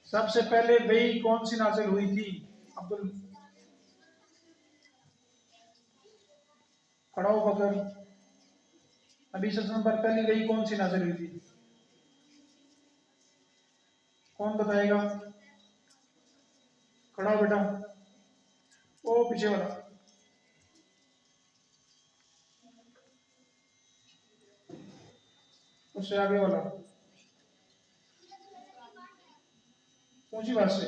سب سے پہلے وحی کون سی نازل ہوئی تھی؟ کھڑا ہو بکر، نبی صلی اللہ علیہ وسلم پر پہلی وحی کون سی نازل ہوئی تھی؟ کون بتائے گا؟ کھڑا ہو بیٹا، وہ پیچھے والا، اس سے آگے والا، اونچی بات سے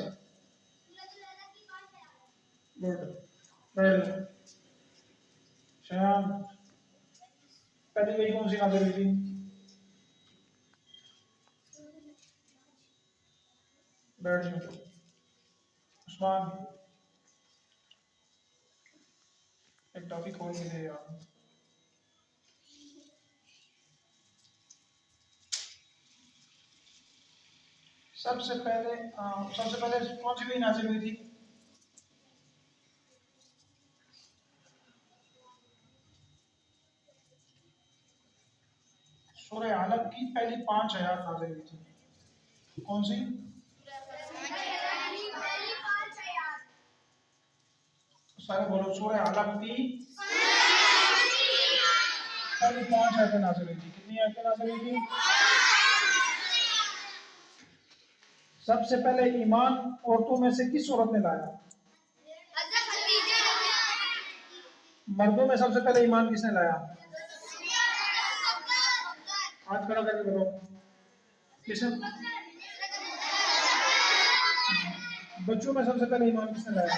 گڈ ویل شیان، پہلی وحی کون سی نازل ہوئی تھی؟ بیٹھ جاؤ عثمان، ایک ٹاپک کھول کے دے یار۔ سب سے پہلے کون سی وحی نازل ہوئی تھی؟ سورہ علق کی پہلی 5 آیات نازل ہوئی تھی، کون سی؟ سارے بولو، سورہ علق کی پہلی 5 آیتیں نازل ہوئی تھی۔ کتنی آیتیں نازل ہوئی تھی؟ سب سے پہلے ایمان عورتوں میں سے کس عورت نے لایا؟ مردوں میں سب سے پہلے ایمان کس نے لایا؟ ہاتھ کھڑا کر کے بتاؤ کس نے؟ بچوں میں سب سے پہلے ایمان کس نے لایا؟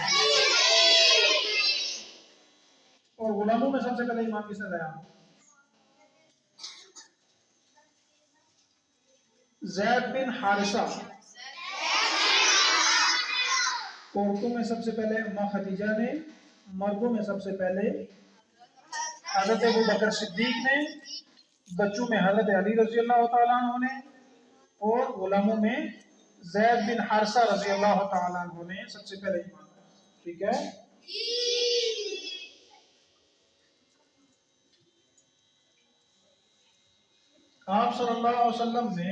اور غلاموں میں سب سے پہلے ایمان کس نے لایا؟ زید بن حارثہ۔ عورتوں میں سب سے پہلے اماں خدیجہ نے، مردوں میں سب سے پہلے حضرت ابوبکر صدیق نے، بچوں میں حضرت علی رضی اللہ تعالیٰ عنہ نے، اور غلاموں میں زید بن حارثہ رضی اللہ تعالیٰ عنہ نے سب سے پہلے ایمان لایا۔ ٹھیک ہے؟ آپ صلی اللہ علیہ وسلم نے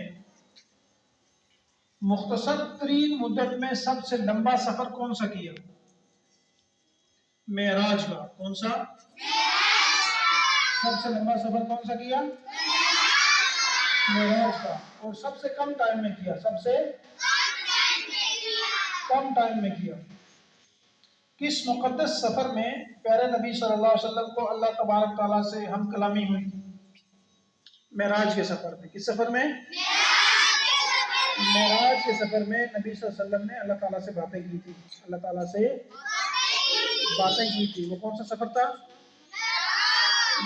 مختصر ترین مدت میں سب سے لمبا سفر کون سا کیا؟ معراج کا۔ کون سا؟ سب سے لمبا سفر کون سا کیا؟ معراج کا۔ اور سب سے کم ٹائم میں کیا؟ سب سے کم ٹائم میں کیا؟ کس مقدس سفر میں پیارے نبی صلی اللہ علیہ وسلم کو اللہ تبارک تعالیٰ سے ہم کلامی ہوئی؟ معراج کے سفر میں۔ کس سفر میں؟ معراج کے سفر میں نبی صلی اللہ علیہ وسلم نے اللہ تعالیٰ سے باتیں کی تھی۔ اللہ تعالیٰ سے باتیں کی تھی۔ وہ کون سا سفر تھا؟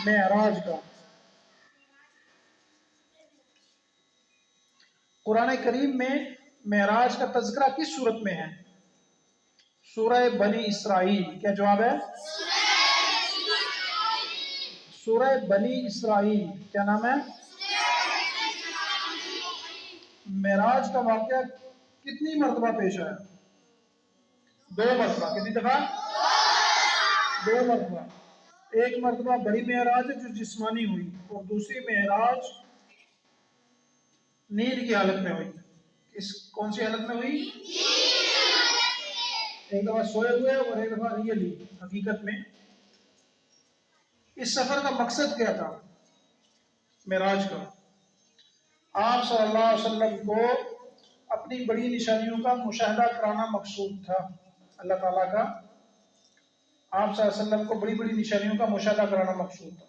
معراج کا۔ قرآن کریم میں معراج کا تذکرہ کس صورت میں ہے؟ سورہ بنی اسرائیل۔ کیا جواب ہے؟ سورہ بنی اسرائیل۔ کیا نام ہے؟ معراج کا واقعہ کتنی مرتبہ پیش آیا؟ 2 مرتبہ۔ کتنی دفعہ؟ 2 مرتبہ۔ ایک مرتبہ بڑی معراج جو جسمانی ہوئی، اور دوسری معراج نیند کی حالت میں ہوئی۔ کون سی حالت میں ہوئی؟ ایک دفعہ سوئے ہوئے اور ایک دفعہ ریئلی، حقیقت میں۔ اس سفر کا مقصد کیا تھا معراج کا؟ آپ صلی اللہ علیہ وسلم کو اپنی بڑی نشانیوں کا مشاہدہ کرانا مقصود تھا۔ اللہ تعالیٰ کا آپ صلی اللہ علیہ وسلم کو بڑی بڑی نشانیوں کا مشاہدہ کرانا مقصود تھا۔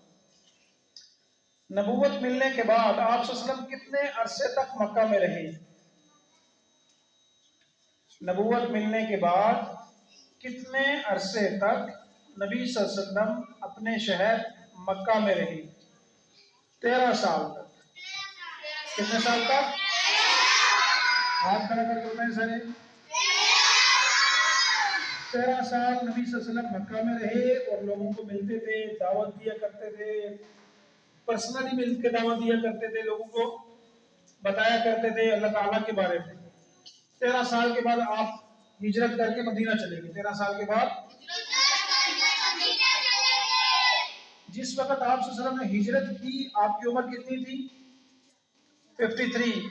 نبوت ملنے کے بعد آپ صلی اللہ علیہ وسلم کتنے عرصے تک مکہ میں رہے؟ نبوت ملنے کے بعد کتنے عرصے تک نبی صلی اللہ علیہ وسلم اپنے شہر مکہ میں رہے؟ 13 سال تک۔ کتنے سال تک؟ ہاتھ کھڑا کر کے بتائیں سارے۔ 13 سال نبی صلی اللہ علیہ وسلم مکہ میں رہے اور لوگوں کو ملتے تھے، دعوت دیا کرتے تھے، پرسنلی مل کے دعوت دیا کرتے تھے، لوگوں کو بتایا کرتے تھے اللہ تعالیٰ کے بارے میں۔ 13 سال کے بعد آپ ہجرت کر کے مدینہ چلے گئے۔ 13 سال کے بعد جس وقت آپ صلی اللہ علیہ وسلم نے ہجرت کی، آپ کی عمر کتنی تھی؟ 53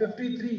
53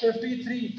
53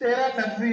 1390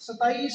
27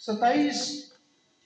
27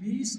20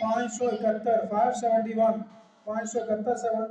571 571 571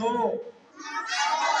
2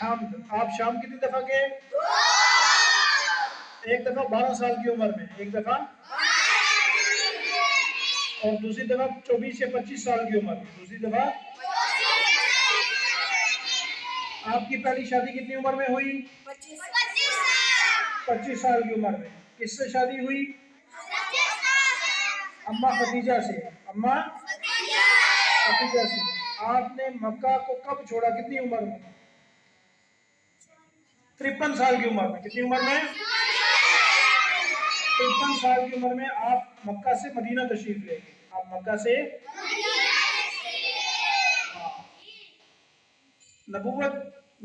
حمد. آپ شام کتنی دفعہ گئے؟ ایک دفعہ 12 سال کی عمر میں، ایک دفعہ، اور دوسری دفعہ 24 یا 25 سال کی عمر میں، دوسری دفعہ. آپ کی پہلی شادی کتنی عمر میں ہوئی؟ 25 سال کی عمر میں. کس سے شادی ہوئی؟ اماں خدیجہ سے. اماں خدیجہ سے. آپ نے مکہ کو کب چھوڑا، کتنی عمر میں؟ 53 سال کی عمر میں. کتنی عمر میں؟ 53 سال کی عمر میں آپ مکہ سے مدینہ تشریف لے گئے. آپ مکہ سے، نبوت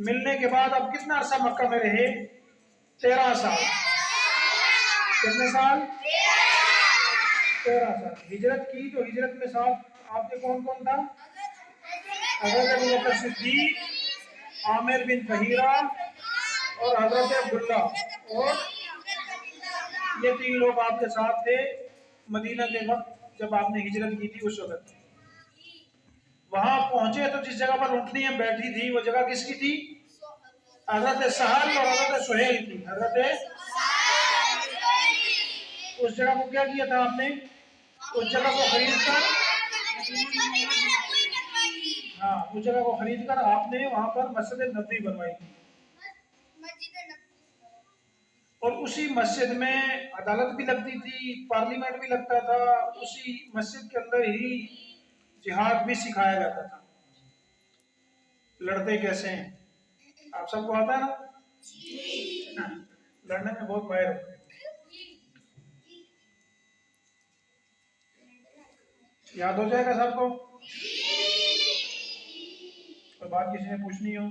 ملنے کے بعد آپ کتنا عرصہ مکہ میں رہے؟ 13 سال. کتنے سال؟ 13 سال. ہجرت کی تو ہجرت میں ساتھ آپ کے کون کون تھا؟ حضرت ابوبکر صدیق، عامر بن فہیرہ، اور حضرت عبداللہ، اور یہ 3 لوگ آپ کے ساتھ تھے مدینہ کے وقت جب آپ نے ہجرت کی تھی. اس وقت وہاں پہنچے تو جس جگہ پر اونٹنیاں بیٹھی تھی وہ جگہ کس کی تھی؟ حضرت سہل اور حضرت سہیل کی. حضرت اس جگہ کو کیا کیا تھا آپ نے؟ اس جگہ کو خرید کر، ہاں، اس جگہ کو خرید کر آپ نے وہاں پر مسجد نبوی بنوائی. اور اسی مسجد میں عدالت بھی لگتی تھی، پارلیمنٹ بھی لگتا تھا. اسی مسجد کے اندر ہی جہاد بھی سکھایا جاتا تھا. لڑتے کیسے ہیں آپ سب کو آتا ہے نا؟ لڑنے میں بہت ماہر ہوتے ہیں. یاد ہو جائے گا سب کو؟ اور بات کسی نے پوچھنی ہو